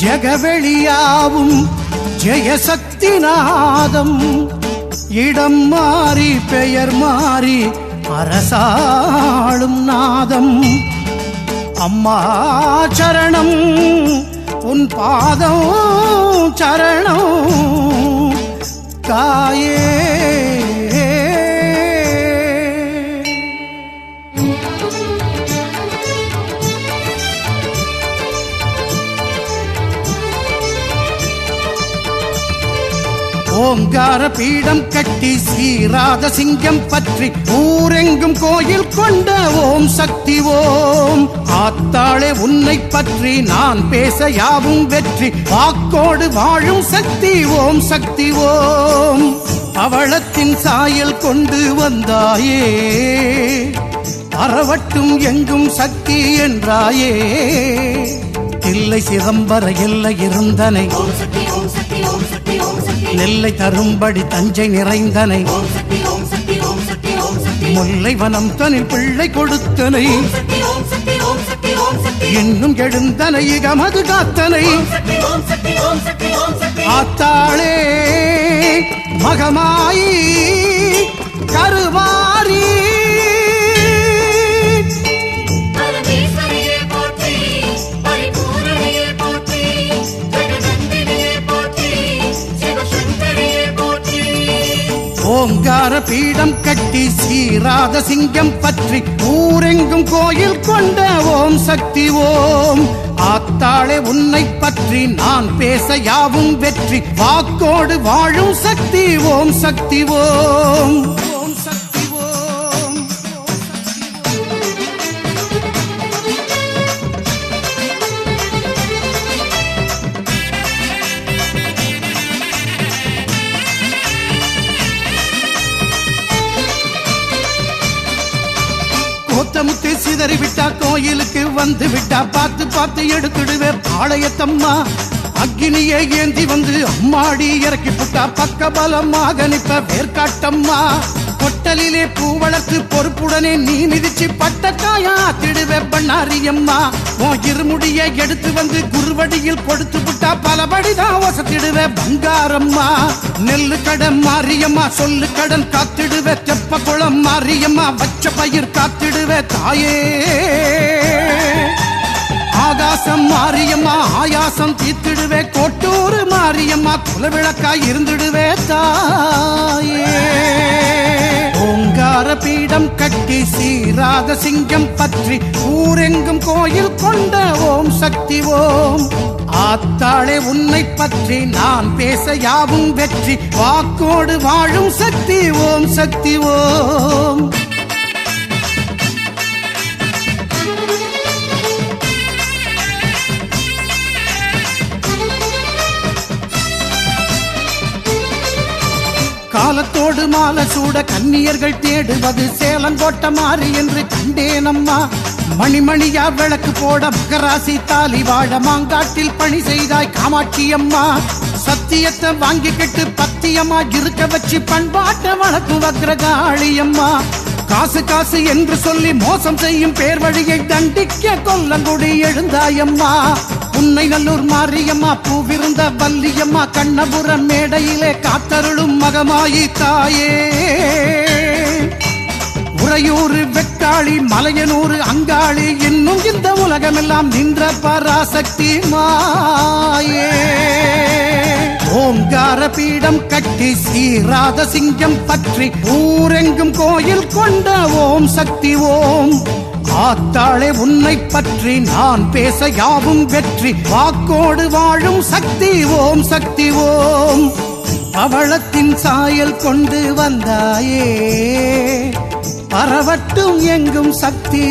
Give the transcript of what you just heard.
ஜெகவெளியாவும் ஜெயசக்தி நாதம் இடம் மாறி பெயர் மாறி அரசாளும் நாதம் அம்மா சரணம் உன் பாதம் சரணம் தாயே ஓங்கார பீடம் கட்டி ஸ்ரீராத சிங்கம் பற்றி ஊரெங்கும் கோயில் கொண்ட ஓம் சக்தி ஓம் ஆத்தாளே உன்னை பற்றி நான் பேச யாவும் வெற்றி வாக்கோடு வாழும் சக்தி ஓம் சக்தி ஓம் அவளத்தின் சாயல் கொண்டு வந்தாயே பரவட்டும் எங்கும் சக்தி என்றாயே தில்லை சிதம்பர எல்லை இருந்தனை நெல்லை தரும்படி தஞ்சை நிறைந்தனை முல்லை வனம் தனில் பிள்ளை கொடுத்தனை இன்னும் எழுந்தனை இகமது காத்தனை ஆத்தாளே மகமாயி கருவாரி ஓங்கார பீடம் கட்டி ஸ்ரீராத சிங்கம் பற்றி ஊரெங்கும் கோயில் கொண்ட ஓம் சக்தி ஓம் ஆத்தாளே உன்னை பற்றி நான் பேச யாவும் வெற்றி வாக்கோடு வாழும் சக்தி ஓம் சக்தி ஓம் ஓம் சக்தி ஓம் முத்து சிதறி விட்டா கோயிலுக்கு வந்து விட்டா பார்த்து பார்த்து எடுத்துடுவே பாளையத்தம்மா அக்னியை ஏந்தி வந்து அம்மாடி இறக்கி புட்டா பக்க பலமாக நிற்ப வேர்காட்டம்மா கொட்டலிலே பூ வளர்த்து பொறுப்புடனே நீ மிதிச்சு பட்டக்காயா திடுவே பண்ணாரியம்மா உன் இருமுடியை எடுத்து வந்து குருவடியில் கொடுத்து புட்டா பலபடிதான் வசத்திடுவே பங்காரம்மா நெல்லு கடன் மாரியம்மா சொல்லு கடன் காத்திடுவே தெப்ப குளம் மாரியம்மா வச்ச பயிர் காத்திடுவே தாயே ஆகாசம் மாரியம்மா ஆயாசம் தீர்த்திடுவே கோட்டூர் மாரியம்மா குலவிளக்காய் இருந்திடுவே தாயே ஓங்கார பீடம் கட்டி ஸ்ரீராத சிங்கம் பற்றி ஊரெங்கும் கோயில் கொண்ட ஓம் சக்தி ஓம் ஆத்தாளே உன்னை பற்றி நான் பேச யாவும் வெற்றி வாக்கோடு வாழும் சக்தி ஓம் சக்தி ஓம் காலத்தோடு மாலை சூட கன்னியர்கள் தேடுவது சேலங்கோட்ட மாறி என்று கண்டேனம்மா மணிமணியா விளக்கு போட மகராசி தாலி வாழ மாங்காட்டில் பணி செய்தாய் காமாட்சி அம்மா சத்தியத்தை வாங்கிக்கிட்டு பத்தியமா இருக்க வச்சு பண்பாட்ட வழக்கு வக்ரகாளி அம்மா காசு காசு என்று சொல்லி மோசம் செய்யும் பேர் வழியை தண்டிக்க கொல்லங்குடி எழுந்தாயம்மா உன்னை நல்லூர் மாரியம்மா பூவிருந்த வல்லியம்மா கண்ணபுரம் மேடையிலே காத்தருளும் மகமாயி தாயே உறையூர் வெக்காளி மலையனூர் அங்காளி இன்னும் இந்த உலகமெல்லாம் நின்ற பராசக்தி மாயே ஓங்கார பீடம் கட்டி ஸ்ரீராத சிங்கம் பற்றி ஊரெங்கும் கோயில் கொண்ட ஓம் சக்தி ஓம் ஆத்தாளே உன்னை பற்றி நான் பேச யாவும் வெற்றி வாக்கோடு வாழும் சக்தி ஓம் சக்தி ஓம் பவளத்தின் சாயல் கொண்டு வந்தாயே பரவட்டும் எங்கும் சக்தி